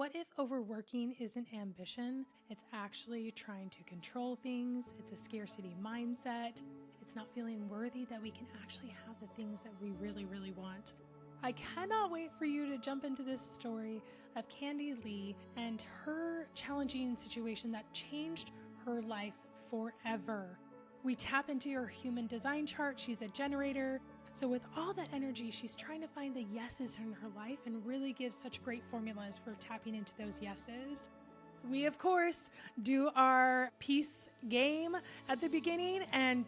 What if overworking isn't ambition? It's actually trying to control things. It's a scarcity mindset. It's not feeling worthy that we can actually have the things that we really, really want. I cannot wait for you to jump into this story of Candy Lee and her challenging situation that changed her life forever. We tap into her human design chart. She's a generator. So with all that energy, she's trying to find the yeses in her life and really gives such great formulas for tapping into those yeses. We, of course, do our peace game at the beginning and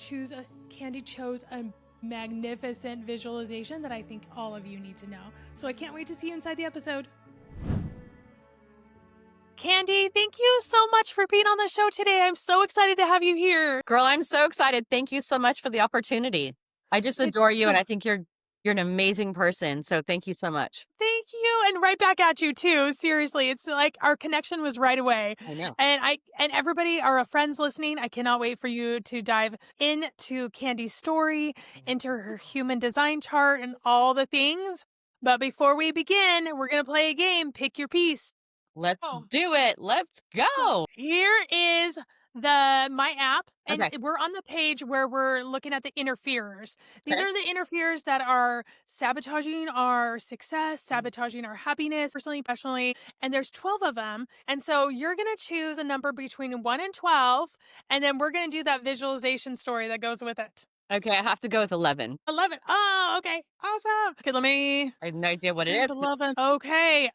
Candy chose a magnificent visualization that I think all of you need to know. So I can't wait to see you inside the episode. Candy, thank you so much for being on the show today. I'm so excited to have you here. Girl, I'm so excited. Thank you so much for the opportunity. I just adore you, and I think you're an amazing person. So thank you so much. Thank you, and right back at you too. Seriously, it's like our connection was right away. I know. And everybody, our friends listening, I cannot wait for you to dive into Candy's story, into her human design chart, and all the things. But before we begin, we're gonna play a game. Pick your piece. Let's do it. Let's go. Here is my app, and we're on the page where we're looking at the interferers. These are the interferers that are sabotaging our success, sabotaging our happiness, personally, professionally, and there's 12 of them. And so you're going to choose a number between 1 and 12, and then we're going to do that visualization story that goes with it. Okay, I have to go with 11. 11. Oh, okay. Awesome. Okay, I have no idea what it is. 11. Okay.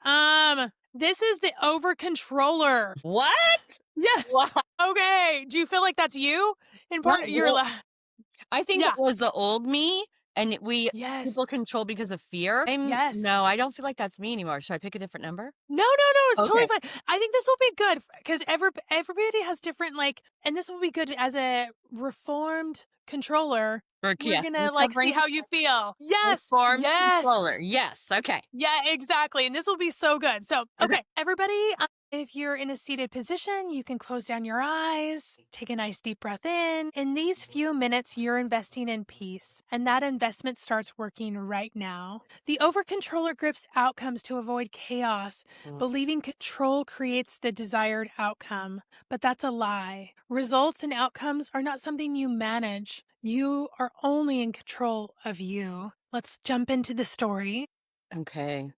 This is the over controller. What? Yes. What? Okay. Do you feel like that's you? In part, I think it was the old me, and people control because of fear. No, I don't feel like that's me anymore. Should I pick a different number? No. It's totally fine. I think this will be good because everybody has different and this will be good as a reformed controller. We're gonna see how you feel. Yes. Reformed controller. Yes. Okay. Yeah, exactly. And this will be so good. So, okay, everybody. If you're in a seated position, you can close down your eyes, take a nice deep breath in. In these few minutes, you're investing in peace, and that investment starts working right now. The overcontroller grips outcomes to avoid chaos, believing control creates the desired outcome. But that's a lie. Results and outcomes are not something you manage. You are only in control of you. Let's jump into the story. Okay.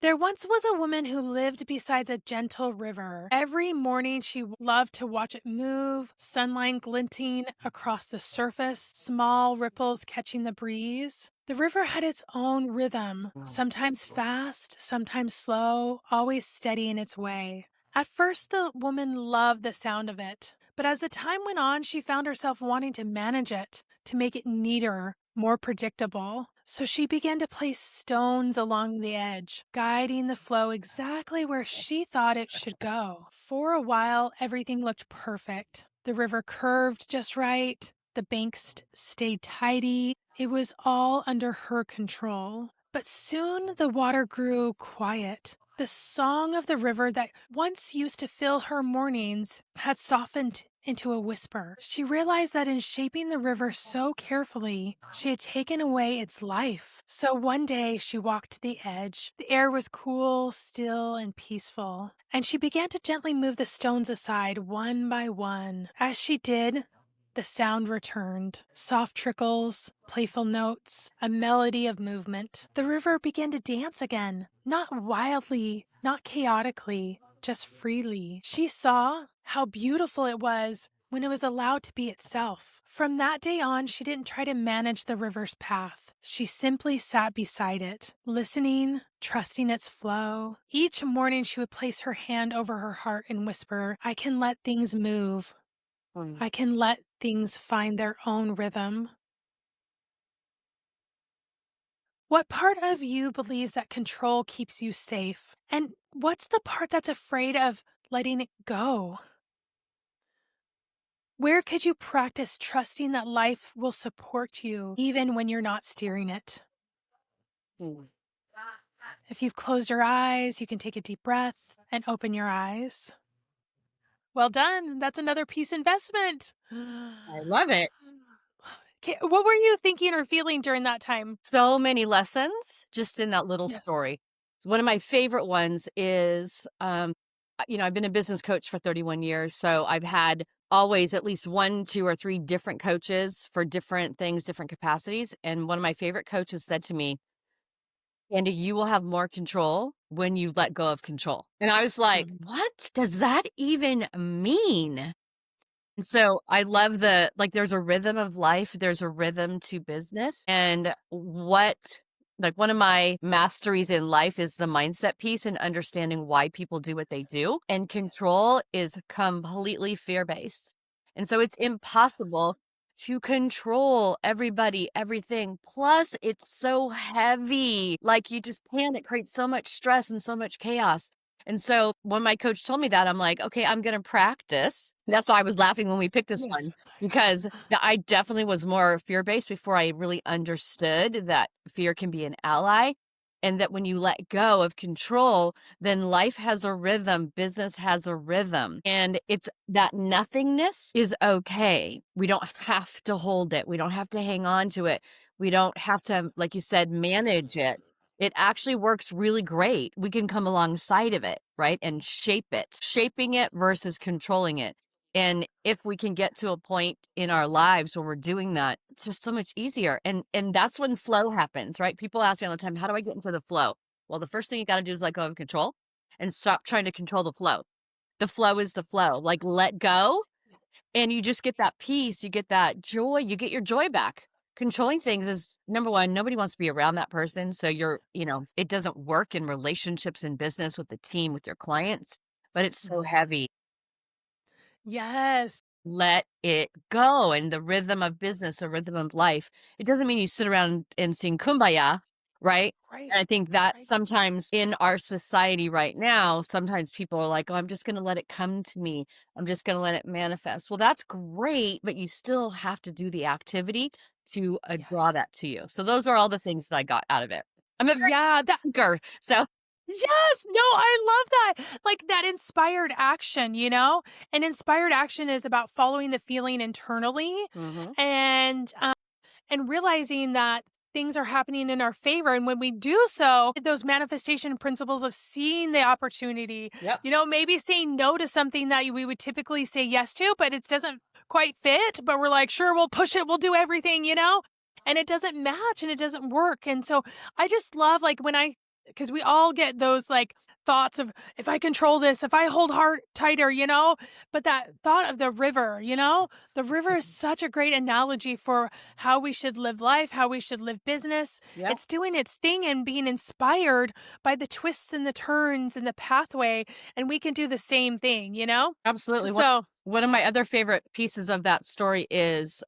There once was a woman who lived beside a gentle river. Every morning she loved to watch it move, sunlight glinting across the surface, small ripples catching the breeze. The river had its own rhythm, sometimes fast, sometimes slow, always steady in its way. At first, the woman loved the sound of it, but as the time went on, she found herself wanting to manage it, to make it neater, more predictable. So she began to place stones along the edge, guiding the flow exactly where she thought it should go. For a while, everything looked perfect. The river curved just right. The banks stayed tidy. It was all under her control. But soon the water grew quiet. The song of the river that once used to fill her mornings had softened into a whisper. She realized that in shaping the river so carefully, she had taken away its life. So one day she walked to the edge. The air was cool, still, and peaceful, and she began to gently move the stones aside one by one. As she did, the sound returned. Soft trickles, playful notes, a melody of movement. The river began to dance again, not wildly, not chaotically, just freely. She saw how beautiful it was when it was allowed to be itself. From that day on, she didn't try to manage the river's path. She simply sat beside it, listening, trusting its flow. Each morning, she would place her hand over her heart and whisper, "I can let things move. I can let things find their own rhythm." What part of you believes that control keeps you safe? And what's the part that's afraid of letting it go? Where could you practice trusting that life will support you even when you're not steering it? If you've closed your eyes, you can take a deep breath and open your eyes. Well done. That's another peace investment. I love it. What were you thinking or feeling during that time? So many lessons just in that little story. One of my favorite ones is, I've been a business coach for 31 years, so I've had always at least 1, 2, or 3 different coaches for different things, different capacities, and one of my favorite coaches said to me, "Andy, you will have more control when you let go of control." And I was like, Mhm. "What does that even mean?" And so I love there's a rhythm of life, there's a rhythm to business. And one of my masteries in life is the mindset piece and understanding why people do what they do. And control is completely fear based. And so it's Yes. impossible to control everybody, everything. Plus, it's so heavy. Like you just can't. It creates so much stress and so much chaos. And so when my coach told me that, I'm like, okay, I'm going to practice. That's why I was laughing when we picked this Yes. one because I definitely was more fear based before I really understood that fear can be an ally. And that when you let go of control, then life has a rhythm, business has a rhythm. And it's that nothingness is okay. We don't have to hold it, we don't have to hang on to it. We don't have to, like you said, manage it. It actually works really great. We can come alongside of it, right? And shape it, shaping it versus controlling it. And if we can get to a point in our lives where we're doing that, it's just so much easier. And that's when flow happens, right? People ask me all the time, how do I get into the flow? Well, the first thing you got to do is let go of control and stop trying to control the flow. The flow is the flow. Like let go and you just get that peace, you get that joy, you get your joy back. Controlling things is number one, nobody wants to be around that person. So it doesn't work in relationships and business with the team, with your clients, but it's so Mhm. heavy. Yes. Let it go. And the rhythm of business, the rhythm of life, it doesn't mean you sit around and sing kumbaya, right? Right. And I think that Right. sometimes in our society right now, sometimes people are like, oh, I'm just going to let it come to me. I'm just going to let it manifest. Well, that's great, but you still have to do the activity to draw Yes. that to you. So those are all the things that I got out of it. I'm a very Yeah, that thinker. So, yes, no, I love that. Like that inspired action, you know? And inspired action is about following the feeling internally mhm, and and realizing that things are happening in our favor. And when we do so, those manifestation principles of seeing the opportunity, yep, maybe saying no to something that we would typically say yes to, but it doesn't quite fit, but we're like, sure, we'll push it, we'll do everything. And it doesn't match and it doesn't work. And so I just love like because we all get those like thoughts of if I control this, if I hold heart tighter. But that thought of the river is such a great analogy for how we should live life, how we should live business. yep, It's doing its thing and being inspired by the twists and the turns and the pathway. And we can do the same thing. absolutely. So, One of my other favorite pieces of that story is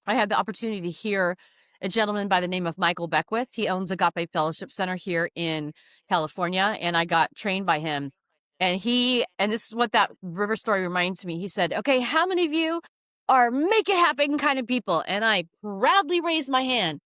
I had the opportunity to hear a gentleman by the name of Michael Beckwith. He owns Agape Fellowship Center here in California, and I got trained by him. And this is what that river story reminds me. He said, okay, how many of you are make it happen kind of people? And I proudly raised my hand.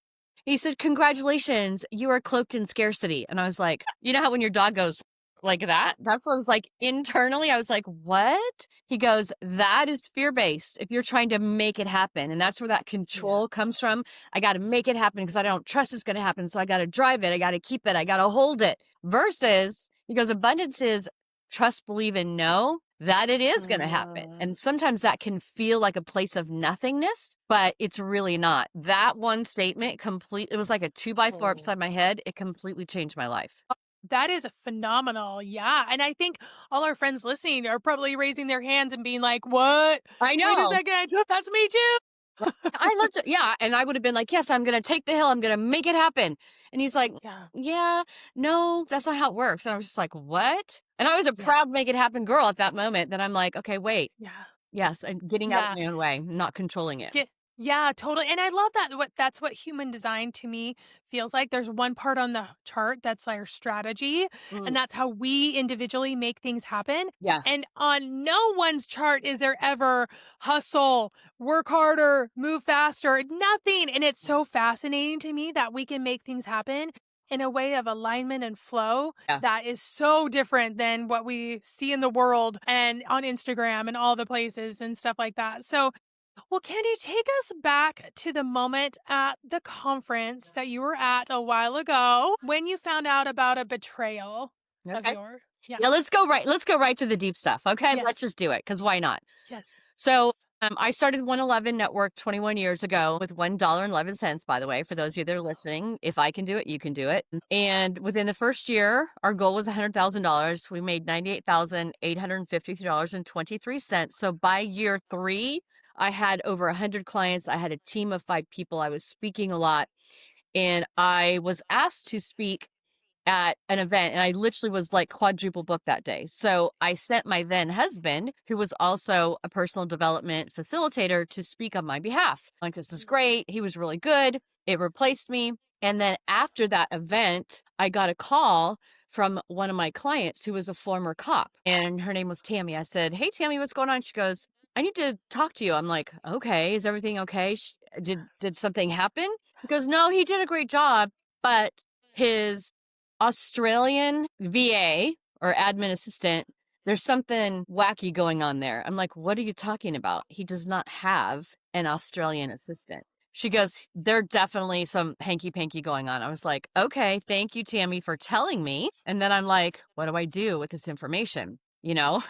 He said, congratulations, you are cloaked in scarcity. And I was like, you know how when your dog goes like that? That's what I was like internally. I was like, what? He goes, that is fear based if you're trying to make it happen. And that's where that control yes. comes from. I got to make it happen because I don't trust it's going to happen. So I got to drive it. I got to keep it. I got to hold it. Versus, he goes, abundance is trust, believe, and know that it is going to happen. Mm. And sometimes that can feel like a place of nothingness, but it's really not. That one statement it was like a 2x4 Oh. upside my head. It completely changed my life. That is phenomenal. Yeah. And I think all our friends listening are probably raising their hands and being like, what? I Wait a know. second. That's me Right. too. I loved it. Yeah. And I would have been like, yes, I'm going to take the hill. I'm going to make it happen. And he's like, Yeah. yeah, no, that's not how it works. And I was just like, what? And I was a Yeah. proud make it happen girl at that moment that I'm like, okay, wait. Yeah. Yes. And getting out of Yeah. my own way, not controlling it. Yeah, yeah, totally. And I love that's what human design to me feels like. There's one part on the chart that's our strategy, Mm, and that's how we individually make things happen. yeah. And on no one's chart is there ever hustle, work harder, move faster, nothing. And it's so fascinating to me that we can make things happen in a way of alignment and flow Yeah. that is so different than what we see in the world and on Instagram and all the places and stuff like that. So Well, can you take us back to the moment at the conference that you were at a while ago when you found out about a betrayal of Okay. your Yeah. Yeah, let's go right to the deep stuff, okay? Let's Yes. just do it, because why not? Yes. So, I started 111 Network 21 years ago with $1.11, by the way, for those of you that are listening. If I can do it, you can do it. And within the first year, our goal was $100,000. We made $98,853.23. So by year 3, I had over 100 clients. I had a team of 5 people. I was speaking a lot, and I was asked to speak at an event, and I literally was like quadruple booked that day. So I sent my then husband, who was also a personal development facilitator, to speak on my behalf. Like, this is great. He was really good. It replaced me. And then after that event, I got a call from one of my clients who was a former cop, and her name was Tammy. I said, "Hey, Tammy, what's going on?" She goes, "I need to talk to you." I'm like, "Okay, is everything okay? Did something happen?" He goes, "No, he did a great job, but his Australian VA or admin assistant, there's something wacky going on there." I'm like, "What are you talking about? He does not have an Australian assistant." She goes, "There definitely some hanky panky going on." I was like, "Okay, thank you, Tammy, for telling me." And then I'm like, "What do I do with this information?" You know,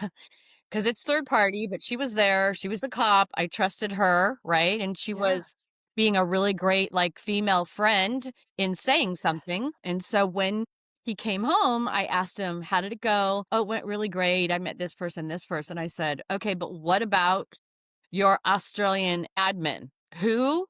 because it's third party, but she was there. She was the cop. I trusted her, right? And she Yeah. was being a really great, like, female friend in saying Yes. something. And so when he came home, I asked him, "How did it go?" "Oh, it went really great. I met this person, this person." I said, "Okay, but what about your Australian admin? Who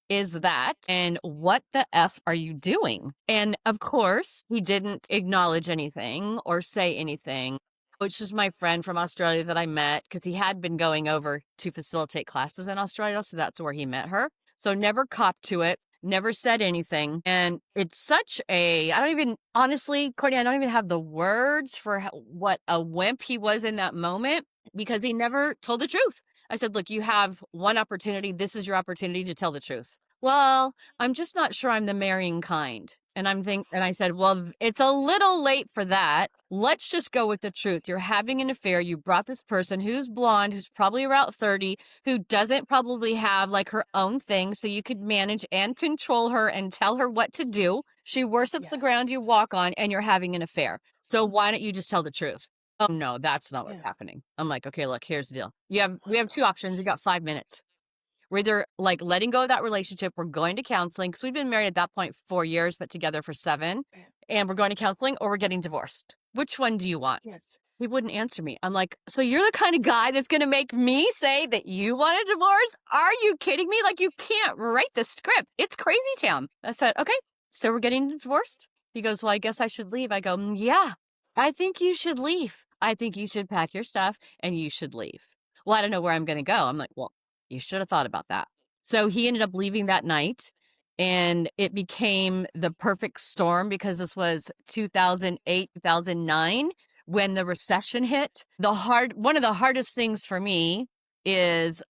is that? And what the F are you doing?" And of course, he didn't acknowledge anything or say anything, which is my friend from Australia that I met, because he had been going over to facilitate classes in Australia. So that's where he met her. So never copped to it, never said anything. And it's such a, I don't even, honestly, Courtney, I don't even have the words for what a wimp he was in that moment, because he never told the truth. I said, "Look, you have one opportunity. This is your opportunity to tell the truth." "Well, I'm just not sure I'm the marrying kind." And I said, "Well, it's a little late for that. Let's just go with the truth. You're having an affair. You brought this person who's blonde, who's probably around 30, who doesn't probably have like her own thing, so you could manage and control her and tell her what to do. She worships the ground Yes. you walk on, and you're having an affair. So why don't you just tell the truth?" "Oh, no, that's not what's Yeah. happening." I'm like, "Okay, look, here's the deal. We have 2 options. You got 5 minutes. We're either, like, letting go of that relationship, we're going to counseling, because 'cause we've been married at that point 4 years, but together for 7, Yeah. and we're going to counseling, or we're getting divorced. Which one do you want?" Yes. He wouldn't answer me. I'm like, "So you're the kind of guy that's gonna make me say that you want a divorce? Are you kidding me? Like, you can't write the script. It's crazy town." I said, "Okay, so we're getting divorced?" He goes, "Well, I guess I should leave." I go, Yeah, I think you should leave. I think you should pack your stuff and you should leave." "Well, I don't know where I'm gonna go." I'm like, "Well, you should have thought about that." So he ended up leaving that night, and it became the perfect storm, because this was 2008, 2009 when the recession hit. One of the hardest things for me is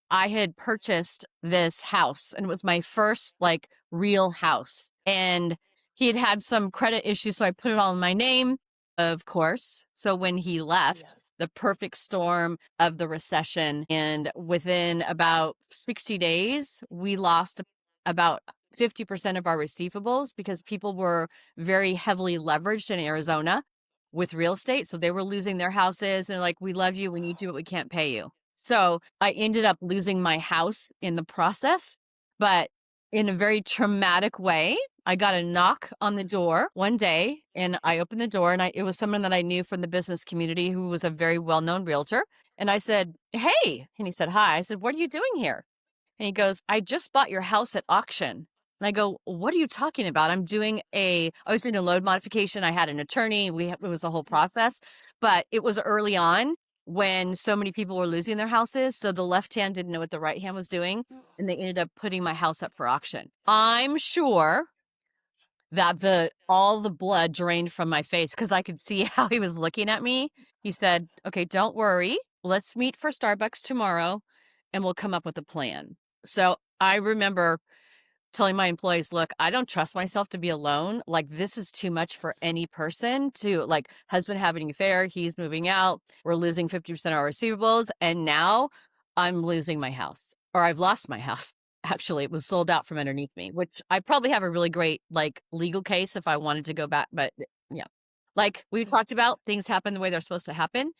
I had purchased this house, and it was my first like real house. And he had had some credit issues, so I put it all in my name, of course. So when he left, Yes. the perfect storm of the recession, and within about 60 days, we lost about 50% of our receivables, because people were very heavily leveraged in Arizona with real estate. So they were losing their houses, and they're like, "We love you, we need you, but we can't pay you." So I ended up losing my house in the process, but in a very traumatic way. I got a knock on the door one day, and I opened the door, and it was someone that I knew from the business community who was a very well-known realtor. And I said, "Hey," and he said, "Hi." I said, "What are you doing here?" And he goes, "I just bought your house at auction." And I go, "What are you talking about?" I was doing a load modification. I had an attorney. It was a whole Yes. process, but it was early on when so many people were losing their houses. So the left hand didn't know what the right hand was doing. And they ended up putting my house up for auction. I'm sure that all the blood drained from my face, because I could see how he was looking at me. He said, "Okay, don't worry. Let's meet for Starbucks tomorrow, and we'll come up with a plan." So I remember telling my employees, "Look, I don't trust myself to be alone. Like, this is too much for Yes. any person to, like, husband having an affair, he's moving out, we're losing 50% of our receivables, and now I'm losing my house or I've lost my house. Actually, it was sold out from underneath me, which I probably have a really great like legal case if I wanted to go back. But yeah, like we Mm, talked about, things happen the way they're supposed to happen.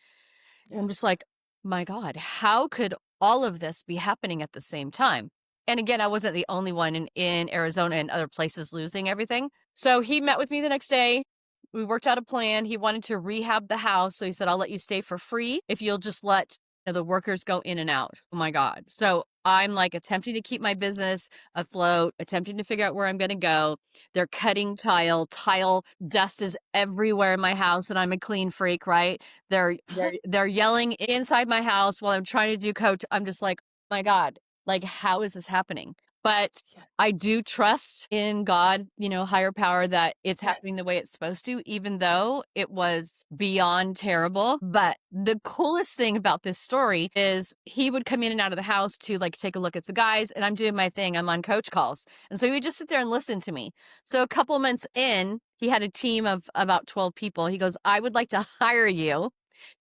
And I'm just yes. like, my God, how could all of this be happening at the same time? And again, I wasn't the only one in Arizona and other places losing everything. So he met with me the next day. We worked out a plan. He wanted to rehab the house. So he said, I'll let you stay for free if you'll just let the workers go in and out. Oh my God. So I'm like attempting to keep my business afloat, attempting to figure out where I'm going to go. They're cutting tile. Tile dust is everywhere in my house, and I'm a clean freak, right? They're yelling inside my house while I'm trying to do coach. I'm just like, "My God, like, how is this happening?" But Yeah. I do trust in God, higher power, that it's happening the Yes. way it's supposed to, even though it was beyond terrible. But the coolest thing about this story is he would come in and out of the house to like take a look at the guys, and I'm doing my thing. I'm on coach calls. And so he would just sit there and listen to me. So a couple months in, he had a team of about 12 people. He goes, I would like to hire you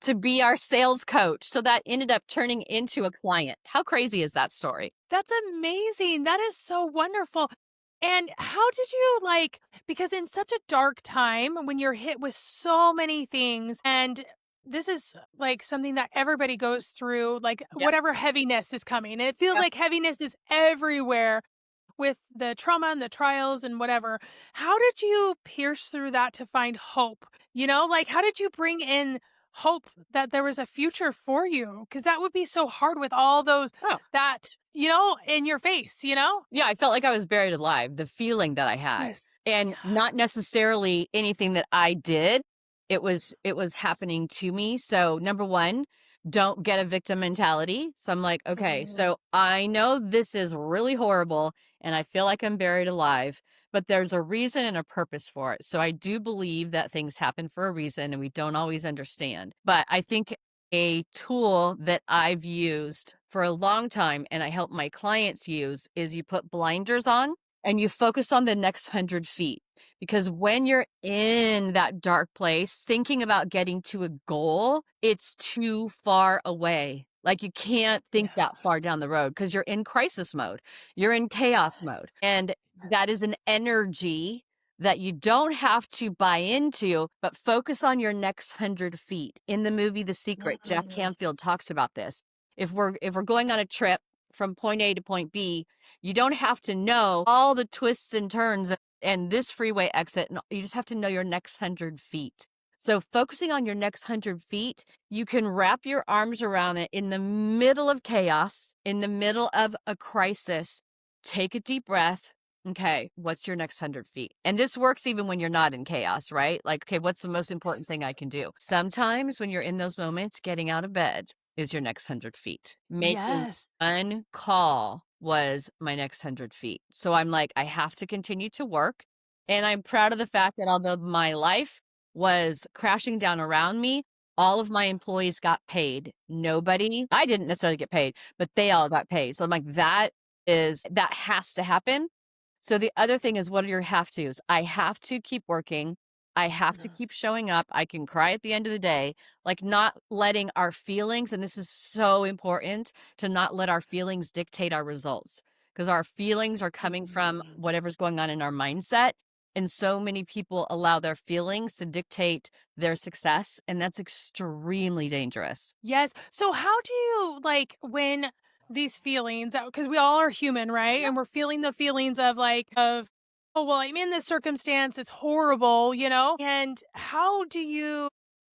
to be our sales coach. So that ended up turning into a client. How crazy is that story? That's amazing. That is so wonderful. And how did you like, because in such a dark time when you're hit with so many things, and this is like something that everybody goes through, like Yep. whatever heaviness is coming. And it feels Yep. like heaviness is everywhere with the trauma and the trials and whatever. How did you pierce through that to find hope? Like how did you bring in hope that there was a future for you? Because that would be so hard with all those Oh, that, in your face? yeah, I felt like I was buried alive, the feeling that I had, Yes. and Yeah. not necessarily anything that I did. It was happening to me. So, number 1, don't get a victim mentality. So I'm like, "Okay, Mhm. so I know this is really horrible and I feel like I'm buried alive, but there's a reason and a purpose for it." So I do believe that things happen for a reason and we don't always understand. But I think a tool that I've used for a long time and I help my clients use is you put blinders on and you focus on the next 100 feet. Because when you're in that dark place, thinking about getting to a goal, it's too far away. Like you can't think that far Yes. down the road because you're in crisis mode, you're in chaos Yes. mode. And that Yes. is an energy that you don't have to buy into, but focus on your next 100 feet. In the movie The Secret, Jack Mhm. Canfield talks about this. If we're going on a trip from point A to point B, you don't have to know all the twists and turns and this freeway exit. You just have to know your next 100 feet. So focusing on your next 100 feet, you can wrap your arms around it in the middle of chaos, in the middle of a crisis. Take a deep breath. Okay, what's your next 100 feet? And this works even when you're not in chaos, right? Like, okay, what's the most important Yes. thing I can do? Sometimes when you're in those moments, getting out of bed is your next 100 feet. Making Yes. one call was my next 100 feet. So I'm like, I have to continue to work. And I'm proud of the fact that although my life was crashing down around me, all of my employees got paid. Nobody, I didn't necessarily get paid, but they all got paid. So I'm like, that has to happen. So the other thing is, what are your have tos? I have to keep working. I have to Yeah. keep showing up. I can cry at the end of the day, like not letting our feelings, and this is so important to not let our Yes. feelings dictate our results because our feelings are coming from Mhm. whatever's going on in our mindset. And so many people allow their feelings to dictate their success, and that's extremely dangerous. Yes. So how do you like when these feelings, because we all are human, right? Yeah. And we're feeling the feelings of oh, well, I'm in this circumstance. It's horrible. And how do you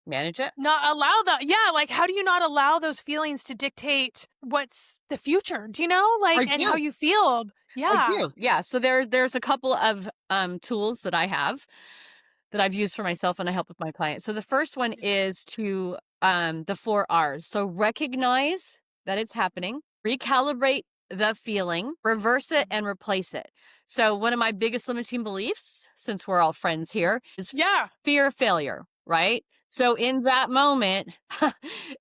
Manage it. not allow that? Yeah. Like, how do you not allow those feelings to dictate what's the future? Do you know? I Like, and how do. you feel? I Yeah. do. Yeah. So there's a couple of tools that I have that I've used for myself and I help with my clients. So the first one Yeah. is to the 4 R's. So recognize that it's happening, recalibrate the feeling, reverse it and replace it. So one of my biggest limiting beliefs, since we're all friends here, is Yeah. fear of failure, right? So in that moment,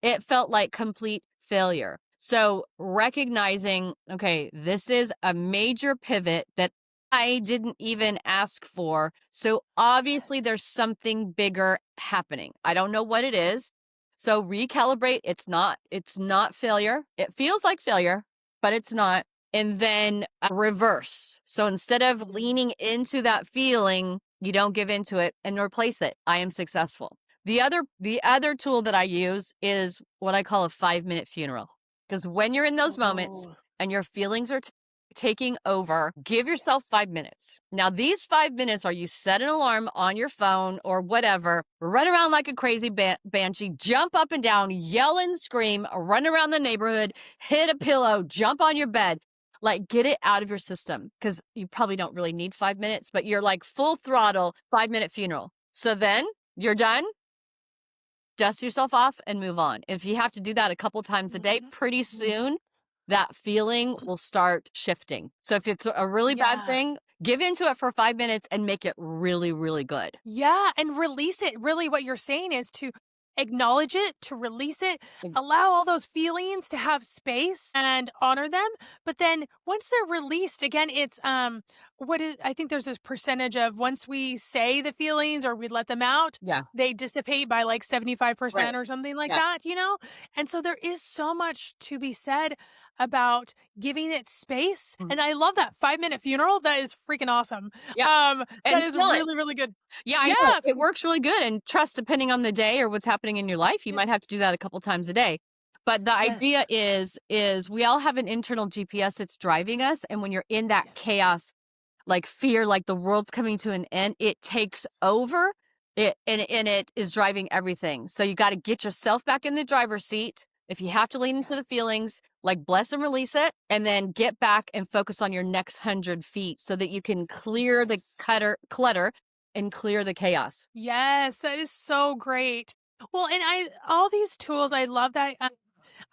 it felt like complete failure. So recognizing, okay, this is a major pivot that I didn't even ask for. So obviously Yes. there's something bigger happening. I don't know what it is, So recalibrate. It's not failure. It feels like failure, but it's not. And then reverse. So instead of leaning into that feeling, you don't give into it and replace it. I am successful. The other tool that I use is what I call a 5-minute funeral. Because when you're in those moments Oh. and your feelings are taking over, give yourself 5 minutes. Now, these 5 minutes are you set an alarm on your phone or whatever, run around like a crazy banshee, jump up and down, yell and scream, run around the neighborhood, hit a pillow, jump on your bed. Like, get it out of your system because you probably don't really need 5 minutes, but you're like full throttle 5-minute funeral. So then you're done, dust yourself off and move on. If you have to do that a couple times a day, Mhm, pretty mhm. soon that feeling will start shifting. So if it's a really bad Yeah. thing, give into it for 5 minutes and make it really, really good. Yeah, and release it. Really, what you're saying is to acknowledge it, to release it, Ex- allow all those feelings to have space and honor them. But then once they're released, again, it's what is I think there's this percentage of once we say the feelings or we let them out, Yeah, they dissipate by like right. 75% or something like Yeah. that, you know? And so there is so much to be said about giving it space. Mhm. And I love that 5-minute funeral. That is freaking awesome. Yeah. That And is feel it. really, really good. Yeah, I Yeah, know. It works really good. And trust, depending on the day or what's happening in your life, you might yes, have to do that a couple times a day. But the yes, idea is we all have an internal GPS that's driving us. And when you're in that yes, chaos, like fear, like the world's coming to an end, it takes over and it is driving everything. So you got to get yourself back in the driver's seat. If you have to lean into the yes, feelings, like bless and release it, and then get back and focus on your next 100 feet so that you can clear the yes, clutter and clear the chaos. yes. That is so great. Well, and all these tools, I love that.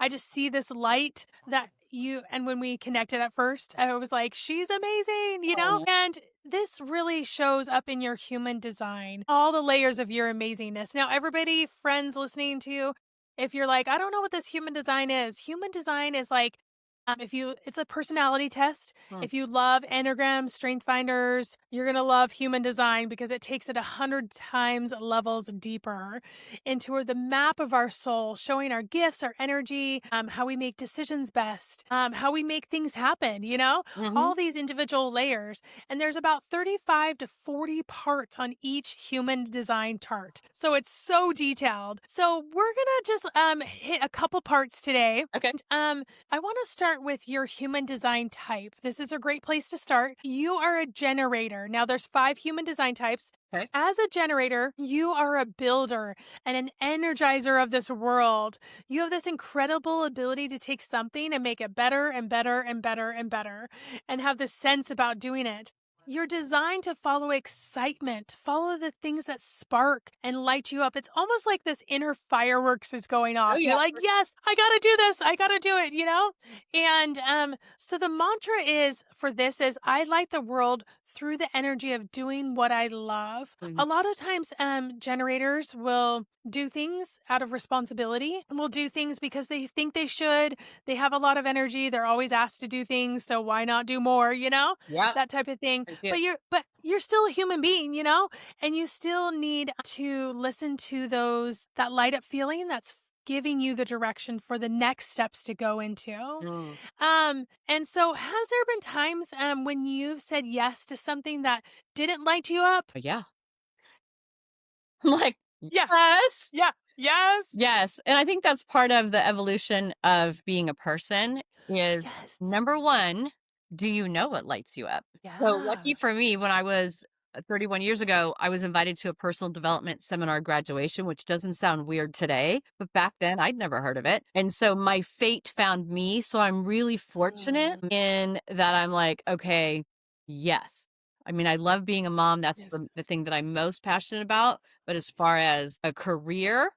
I just see this light that and when we connected at first, I was like, she's amazing, you know? Oh, And this really shows up in your human design, all the layers of your amazingness. Now, everybody, friends listening to you, if you're like, I don't know what this human design is like, it's a personality test. hmm, If you love Enneagram, Strength Finders, you're going to love human design because it takes it 100 times levels deeper into the map of our soul, showing our gifts, our energy, how we make decisions best, how we make things happen, you know, mm-hmm. all these individual layers. And there's about 35 to 40 parts on each human design chart. So it's so detailed. So we're going to just hit a couple parts today. Okay. I want to start with your human design type. This is a great place to start. You are a generator. Now, there's 5 human design types. Okay. As a generator, you are a builder and an energizer of this world. You have this incredible ability to take something and make it better and better and better and better, and have this sense about doing it. You're designed to follow excitement, follow the things that spark and light you up. It's almost like this inner fireworks is going Oh, off. You're yeah. like, yes, I got to do this. I got to do it, you know? And so the mantra is for this is I light the world through the energy of doing what I love. Mhm. A lot of times generators will do things out of responsibility and will do things because they think they should. They have a lot of energy. They're always asked to do things, so why not do more, you know? Yeah. That type of thing. I do. But you're still a human being, you know? And you still need to listen to those that light up feeling that's giving you the direction for the next steps to go into. Mm. And so has there been times when you've said yes to something that didn't light you up? But yeah. I'm like, Yeah. yes. Yeah. Yes. Yes, and I think that's part of the evolution of being a person is, Yes. number 1, do you know what lights you up? So, lucky Yeah. for me, when I was, 31 years ago, I was invited to a personal development seminar graduation, which doesn't sound weird today, but back then, I'd never heard of it, and so my fate found me, so I'm really fortunate Mm, in that I'm like, "Okay, yes." I mean, I love being a mom, that's yes. the thing that I'm most passionate about, but as far as a career,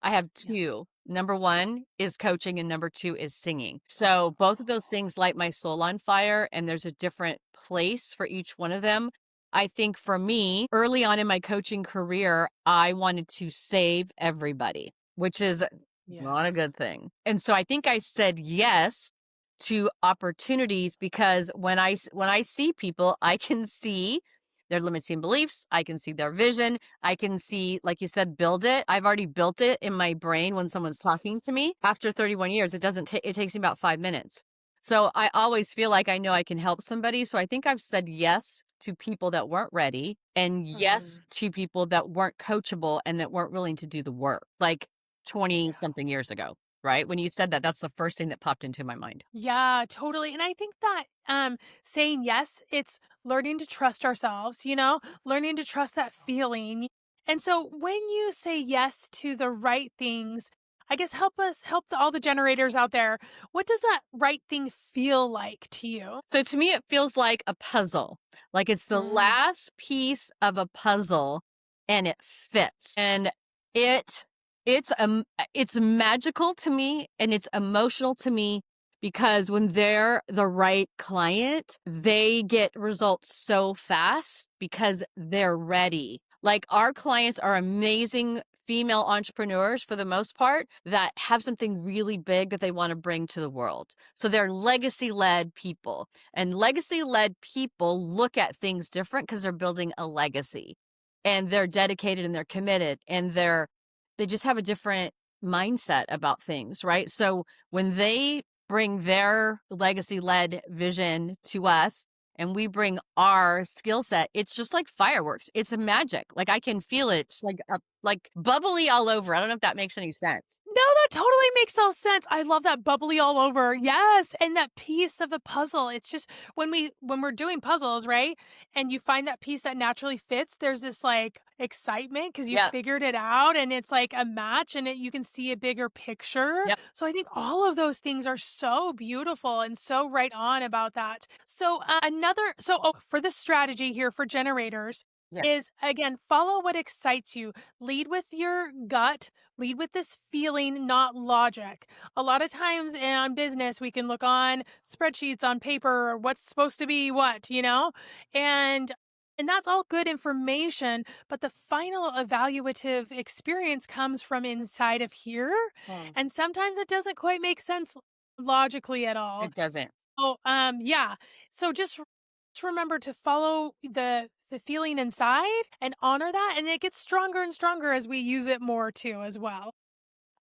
I have Yes. 2. Number 1 is coaching and number 2 is singing. So both of those things light my soul on fire and there's a different place for each one of them. I think for me, early on in my coaching career, I wanted to save everybody, which is not a Yes. good thing. And so I think I said yes to opportunities because when I see people, I can see their limiting beliefs. I can see their vision. I can see, like you said, build it. I've already built it in my brain when someone's talking to me. After 31 years, it doesn't take, it takes me about 5 minutes. So I always feel like I know I can help somebody. So I think I've said yes to people that weren't ready and yes Mhm. to people that weren't coachable and that weren't willing to do the work like 20 Yeah. something years ago, right? When you said that, that's the first thing that popped into my mind. Yeah, totally. And I think that saying yes, it's learning to trust ourselves, you know, learning to trust that feeling. And so when you say yes to the right things, I guess help all the generators out there. What does that right thing feel like to you? So to me, it feels like a puzzle. Like it's the Mm, last piece of a puzzle and it fits. And it it's magical to me and it's emotional to me because when they're the right client, they get results so fast because they're ready. Like our clients are amazing female entrepreneurs for the most part that have something really big that they want to bring to the world. So they're legacy led people. And legacy led people look at things different because they're building a legacy and they're dedicated and they're committed and they just have a different mindset about things, right? So when they bring their legacy led vision to us and we bring our skill set, it's just like fireworks. It's a magic. Like I can feel it. It's like bubbly all over. I don't know if that makes any sense. no, that totally makes all sense. I love that bubbly all over. Yes, and that piece of a puzzle. It's just when we're doing puzzles, right? And you find that piece that naturally fits, there's this like excitement because you Yeah. figured it out and it's like a match and you can see a bigger picture. Yep. So I think all of those things are so beautiful and so right on about that. So for the strategy here for generators Yeah. is again follow what excites you, lead with your gut, lead with this feeling, not logic. A lot of times on business, we can look on spreadsheets on paper, what's supposed to be what, you know? And that's all good information, but the final evaluative experience comes from inside of here. Hmm. And sometimes it doesn't quite make sense logically at all. It doesn't. Oh, yeah. So just remember to follow the feeling inside and honor that, and it gets stronger and stronger as we use it more too as well.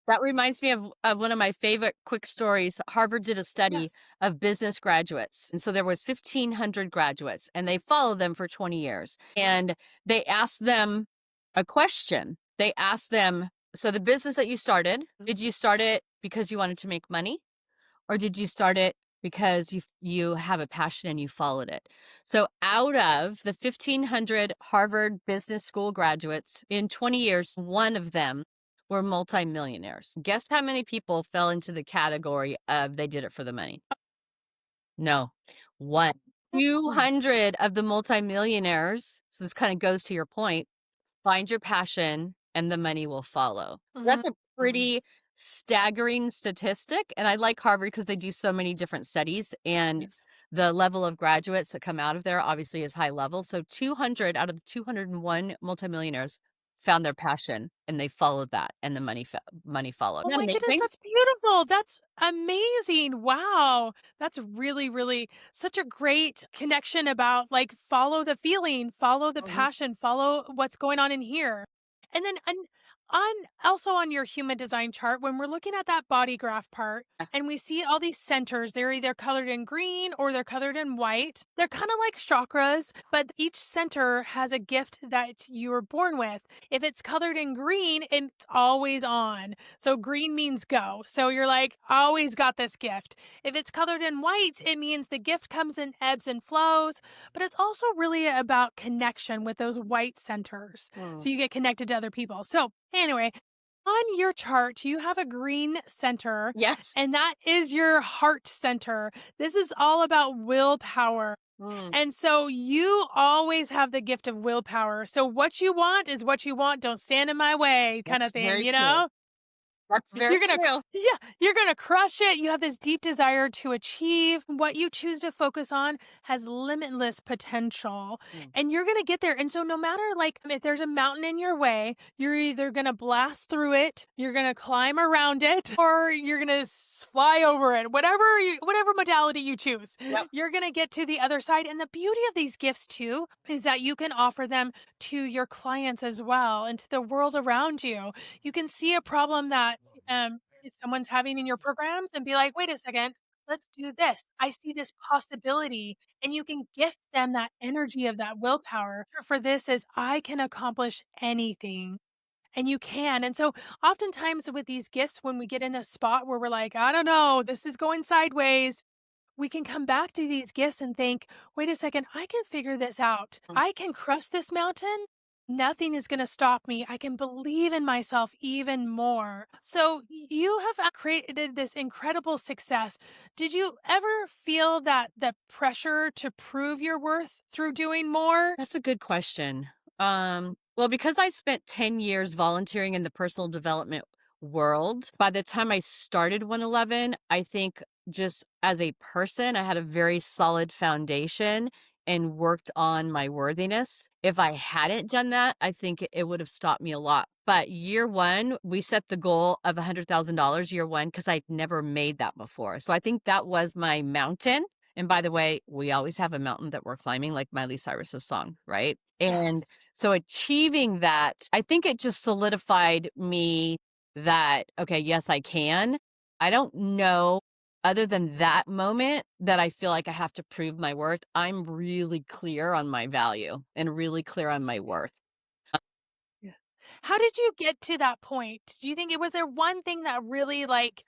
That reminds me of one of my favorite quick stories. Harvard did a study Yes. of business graduates. And so there was 1,500 graduates and they followed them for 20 years. And they asked them a question. They asked them, so the business that you started, Mhm. did you start it because you wanted to make money? Or did you start it because you have a passion and you followed it? So out of the 1,500 Harvard Business School graduates in 20 years, one of them were multimillionaires. Guess how many people fell into the category of they did it for the money? No, one. Oh. 200 of the multimillionaires, so this kind of goes to your point, find your passion and the money will follow. Mhm. That's a Mhm. pretty staggering statistic, and I like Harvard because they do so many different studies, and Yes. the level of graduates that come out of there obviously is high level. So 200 out of the 201 multimillionaires found their passion, and they followed that, and the money followed. Oh Isn't that my goodness, amazing? that's beautiful. That's amazing. Wow. That's really, really such a great connection about like follow the feeling, follow the Mhm. passion, follow what's going on in here. And then on also on your human design chart, when we're looking at that body graph part Yeah. and we see all these centers, they're either colored in green or they're colored in white. They're kind of like chakras, but each center has a gift that you were born with. If it's colored in green, it's always on. So green means go. So you're like, always got this gift. If it's colored in white, it means the gift comes in ebbs and flows, but it's also really about connection with those white centers. Mm. So you get connected to other people. So anyway, on your chart, you have a green center, Yes. and that is your heart center. This is all about willpower. Mm, And so you always have the gift of willpower. So what you want is what you want. Don't stand in my way, kind that's of thing, very you true. know? That's very You're gonna true. yeah, you're gonna crush it. You have this deep desire to achieve. What you choose to focus on has limitless potential, Mm. and you're gonna get there. And so no matter, like, if there's a mountain in your way, you're either gonna blast through it, you're gonna climb around it, or you're gonna fly over it. Whatever modality you choose, Yep. you're gonna get to the other side. And the beauty of these gifts too is that you can offer them to your clients as well and to the world around you. You can see a problem that if someone's having in your programs and be like, wait a second, let's do this. I see this possibility. And you can gift them that energy of that willpower for this is I can accomplish anything. And you can. And so oftentimes with these gifts, when we get in a spot where we're like, I don't know, this is going sideways, we can come back to these gifts and think, wait a second, I can figure this out. Mm. I can crush this mountain. Nothing is going to stop me. I can believe in myself even more. So, you have created this incredible success. Did you ever feel that the pressure to prove your worth through doing more? That's a good question. Well, because I spent 10 years volunteering in the personal development world, by the time I started 111, I think just as a person, I had a very solid foundation and worked on my worthiness. If I hadn't done that, I think it would have stopped me a lot. But year one, we set the goal of $100,000 year one because I'd never made that before. So I think that was my mountain. And by the way, we always have a mountain that we're climbing, like Miley Cyrus's song, right? And Yes. so achieving that, I think it just solidified me that, okay, yes, I can. I don't know, other than that moment, that I feel like I have to prove my worth. I'm really clear on my value and really clear on my worth. Yeah. How did you get to that point? Do you think it was there one thing that really like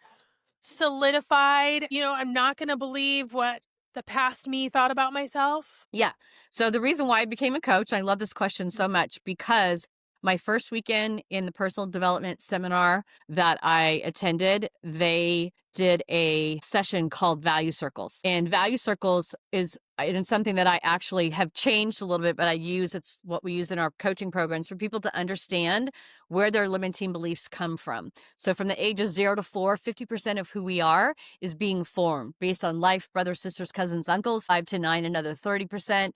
solidified, I'm not going to believe what the past me thought about myself? Yeah. So the reason why I became a coach, I love this question so Yes. much because my first weekend in the personal development seminar that I attended, they did a session called value circles. And value circles is it is something that I actually have changed a little bit, but it's what we use in our coaching programs for people to understand where their limiting beliefs come from. So from the ages 0 to 4, 50% of who we are is being formed based on life, brothers, sisters, cousins, uncles, 5 to 9, another 30%.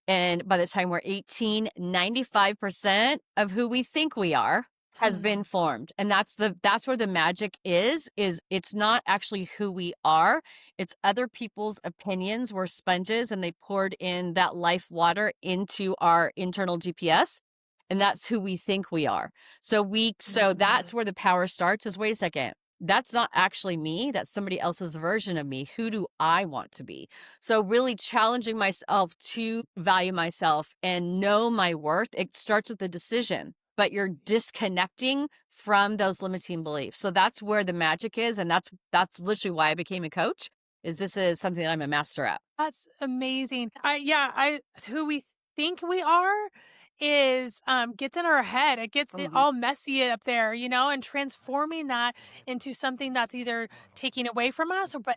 And by the time we're 18, 95% of who we think we are has been formed. And that's where the magic is it's not actually who we are. It's other people's opinions. We're sponges and they poured in that life water into our internal GPS. And that's who we think we are. So that's where the power starts is wait a second. That's not actually me. That's somebody else's version of me. Who do I want to be? So really challenging myself to value myself and know my worth. It starts with a decision, but you're disconnecting from those limiting beliefs. So that's where the magic is. And that's literally why I became a coach is this is something that I'm a master at. That's amazing. I who we think we are is gets in our head. It gets it Mhm. all messy up there, and transforming that into something that's either taking away from us or but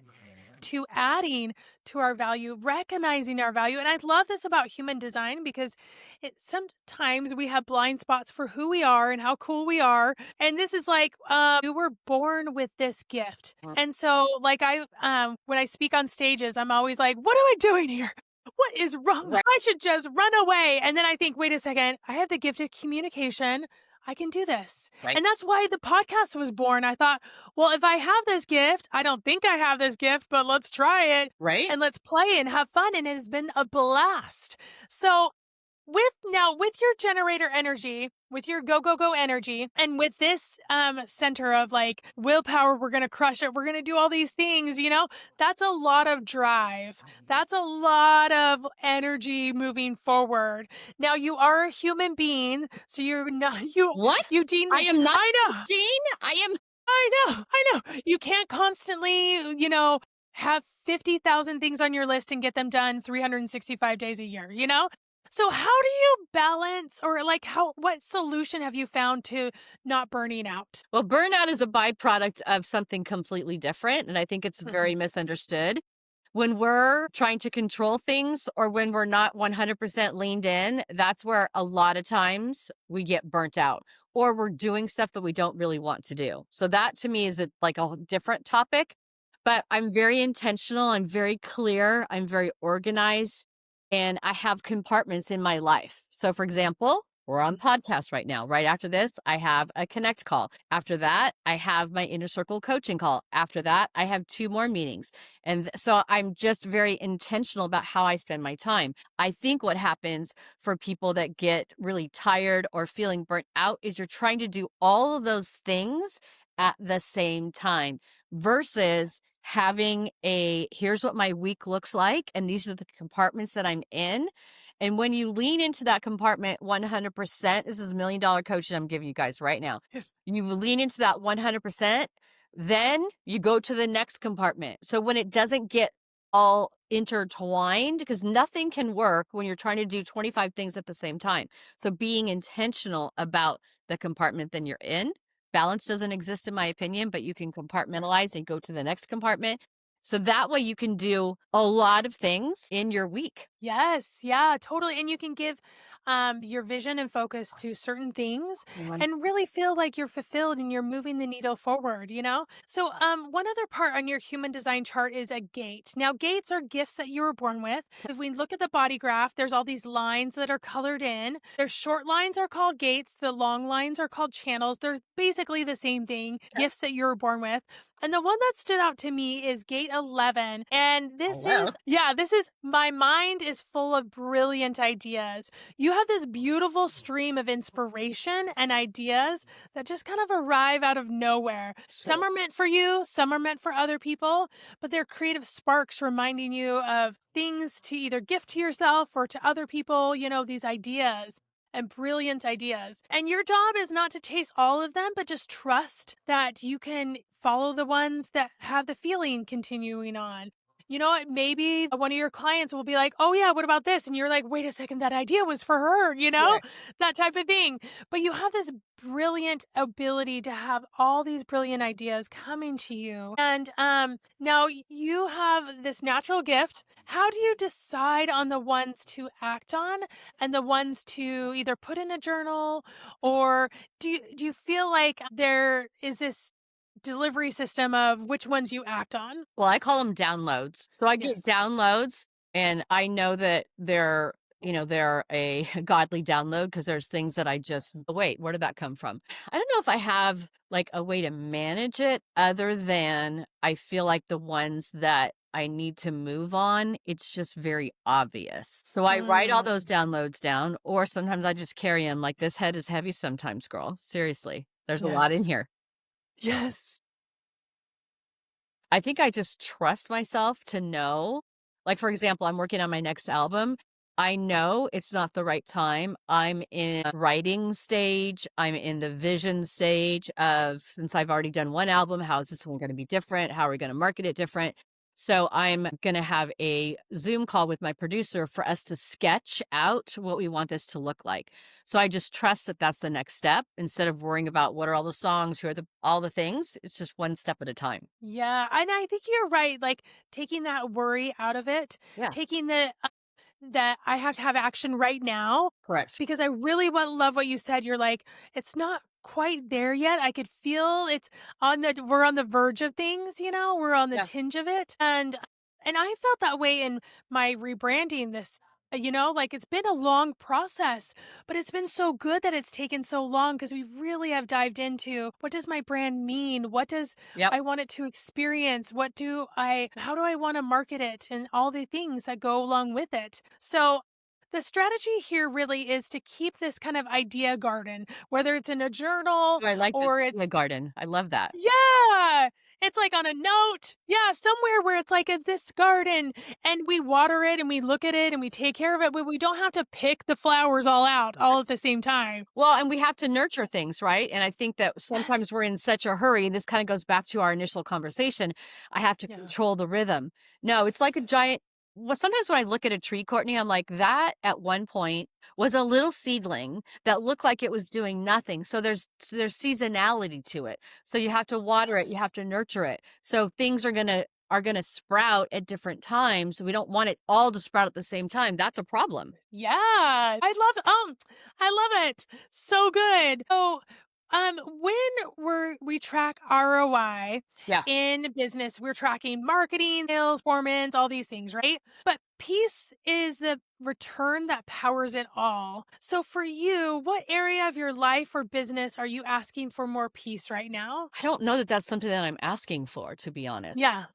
to adding to our value, recognizing our value. And I love this about human design because it sometimes we have blind spots for who we are and how cool we are. And this is like we were born with this gift. Mm. And so like when I speak on stages, I'm always like, what am I doing here? What is wrong? Right. I should just run away. And then I think, wait a second, I have the gift of communication. I can do this. Right. And that's why the podcast was born. I thought, well, if I have this gift, I don't think I have this gift, but let's try it Right. and let's play and have fun. And it has been a blast. So with your generator energy, with your go energy, and with this center of like willpower, we're gonna crush it, we're gonna do all these things, that's a lot of drive. That's a lot of energy moving forward. Now you are a human being, so you're not What? you deem I am not I a know, machine. I know. You can't constantly, have 50,000 things on your list and get them done 365 days a year? So how do you balance or like what solution have you found to not burning out? Well, burnout is a byproduct of something completely different. And I think it's very misunderstood. When we're trying to control things or when we're not 100% leaned in, that's where a lot of times we get burnt out or we're doing stuff that we don't really want to do. So that to me is like a different topic, but I'm very intentional. I'm very clear. I'm very organized and I have compartments in my life. So for example, we're on podcast right now. Right after this, I have a connect call. After that, I have my inner circle coaching call. After that, I have two more meetings. And so I'm just very intentional about how I spend my time. I think what happens for people that get really tired or feeling burnt out is you're trying to do all of those things at the same time versus having a here's what my week looks like and these are the compartments that I'm in. And when you lean into that compartment 100%, this is $1 million coaching I'm giving you guys right now. Yes. You lean into that 100%, then you go to the next compartment. So when it doesn't get all intertwined, because nothing can work when you're trying to do 25 things at the same time. So being intentional about the compartment that you're in. Balance doesn't exist in my opinion, but you can compartmentalize and go to the next compartment. So that way you can do a lot of things in your week. Yes, yeah, totally. And you can give your vision and focus to certain things and really feel like you're fulfilled and you're moving the needle forward, you know? So, one other part on your human design chart is a gate. Now, gates are gifts that you were born with. If we look at the body graph, there's all these lines that are colored in. Their short lines are called gates, the long lines are called channels. They're basically the same thing, gifts that you were born with. And the one that stood out to me is gate 11. And Oh, this wow. is, yeah, this is my mind is full of brilliant ideas. You have this beautiful stream of inspiration and ideas that just kind of arrive out of nowhere. Some Sure. are meant for you, some are meant for other people, but they're creative sparks reminding you of things to either gift to yourself or to other people, you know, these ideas and brilliant ideas. And your job is not to chase all of them, but just trust that you can follow the ones that have the feeling continuing on. You know what? Maybe one of your clients will be like, oh, yeah, what about this? And you're like, wait a second, that idea was for her, you know, Right. that type of thing. But you have this brilliant ability to have all these brilliant ideas coming to you. And now you have this natural gift. How do you decide on the ones to act on and the ones to either put in a journal or do you feel like there is this delivery system of which ones you act on? Well, I call them downloads. So I get Yes. downloads and I know that they're a godly download because there's things that I just wait, where did that come from? I don't know if I have like a way to manage it other than I feel like the ones that I need to move on, it's just very obvious. So I write all those Mm, downloads down, or sometimes I just carry them like this head is heavy sometimes, girl. Seriously, there's a lot in yes. here. Yes. I think I just trust myself to know. Like, for example, I'm working on my next album. I know it's not the right time. I'm in writing stage. I'm in the vision stage of since I've already done one album, how is this one going to be different? How are we going to market it different? So I'm going to have a Zoom call with my producer for us to sketch out what we want this to look like. So I just trust that that's the next step instead of worrying about what are all the songs, who are all the things. It's just one step at a time. Yeah, and I think you're right, like, taking that worry out of it, Yeah, taking the that I have to have action right now correct. because I really love what you said. You're like, "It's not quite there yet. I could feel it's on the we're on the verge of things, you know? We're on the Yeah. tinge of it." And I felt that way in my rebranding this, you know, like it's been a long process, but it's been so good that it's taken so long because we really have dived into what does my brand mean? What does Yep. I want it to experience? How do I want to market it? And all the things that go along with it. So the strategy here really is to keep this kind of idea garden, whether it's in a journal Oh, I like or the it's garden. I love that. yeah, it's like on a note. Yeah, somewhere where it's like this garden and we water it and we look at it and we take care of it, but we don't have to pick the flowers all out all at the same time. Well, and we have to nurture things, right? And I think that Yes. sometimes we're in such a hurry, and this kind of goes back to our initial conversation. I have to Yeah. control the rhythm. No, it's like a giant. Well, sometimes when I look at a tree, Courtney, I'm like, that at one point was a little seedling that looked like it was doing nothing. So there's seasonality to it. So you have to water it, you have Yes. to nurture it. So things are gonna are going to sprout at different times. We don't want it all to sprout at the same time. That's a problem. Yeah. I love it. So good. So when we track ROI Yeah. in business, we're tracking marketing, sales, performance, all these things, right? But peace is the return that powers it all. So for you, what area of your life or business are you asking for more peace right now? I don't know that that's something that I'm asking for, to be honest. Yeah.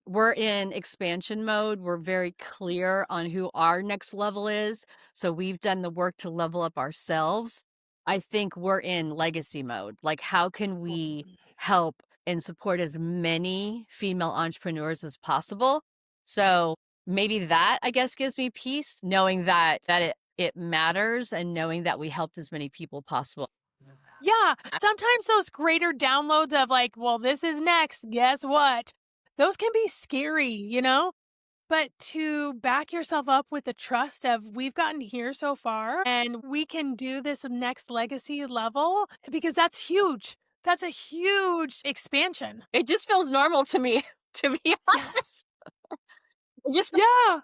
We're in expansion mode. We're very clear on who our next level is. So we've done the work to level up ourselves. I think we're in legacy mode. Like, how can we help and support as many female entrepreneurs as possible? So maybe that, I guess, gives me peace, knowing that it matters and knowing that we helped as many people possible. Yeah, sometimes those greater downloads of like, well, this is next. Guess what? Those can be scary, you know? But to back yourself up with the trust of we've gotten here so far and we can do this next legacy level because that's huge. That's a huge expansion. It just feels normal to me, to be Yes. honest. It just Yeah.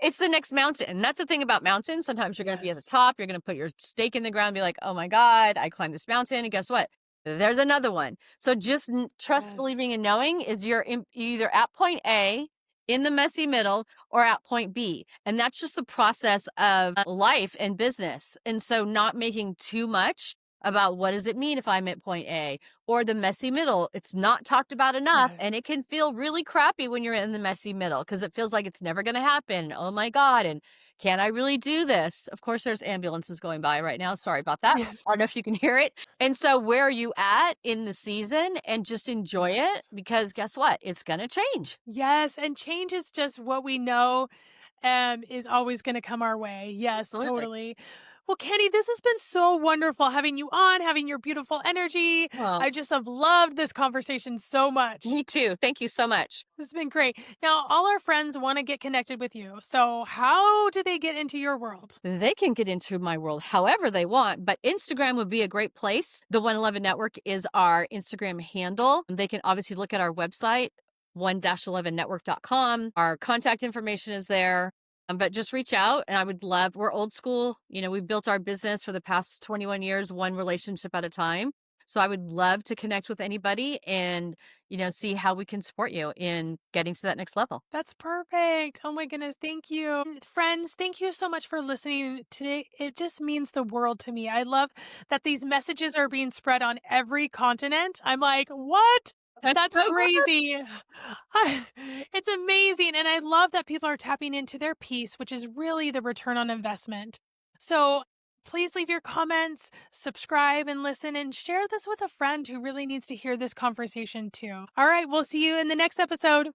It's the next mountain, and that's the thing about mountains, sometimes you're gonna be at the Yes. top, you're gonna put your stake in the ground and be like, "Oh my god, I climbed this mountain, and guess what? There's another one." So just trust, Yes. believing, and knowing is you're either at point A, in the messy middle, or at point B, and that's just the process of life and business, and so not making too much about what does it mean if I'm at point A or the messy middle. It's not talked about enough, Yes. and it can feel really crappy when you're in the messy middle because it feels like it's never going to happen. Oh my god, and can I really do this? Of course there's ambulances going by right now. Sorry about that. Yes. I don't know if you can hear it. And so where are you at in the season, and just enjoy it, Yes. because guess what? It's going to change. Yes. And change is just what we know is always going to come our way. Yes, Absolutely. totally. Well, Kenny, this has been so wonderful having you on, having your beautiful energy. Well, I just have loved this conversation so much. me too. Thank you so much. This has been great. Now, all our friends want to get connected with you. So, how do they get into your world? They can get into my world however they want, but Instagram would be a great place. The 111 Network is our Instagram handle. They can obviously look at our website, 1-11network.com. Our contact information is there. But just reach out, and I would love, we're old school. We've built our business for the past 21 years, one relationship at a time. So I would love to connect with anybody and, see how we can support you in getting to that next level. That's perfect. Oh my goodness. Thank you. And friends, thank you so much for listening today. It just means the world to me. I love that these messages are being spread on every continent. I'm like, what? That's That's so good. crazy. It's amazing. And I love that people are tapping into their peace, which is really the return on investment. So please leave your comments, subscribe and listen, and share this with a friend who really needs to hear this conversation too. All right. We'll see you in the next episode.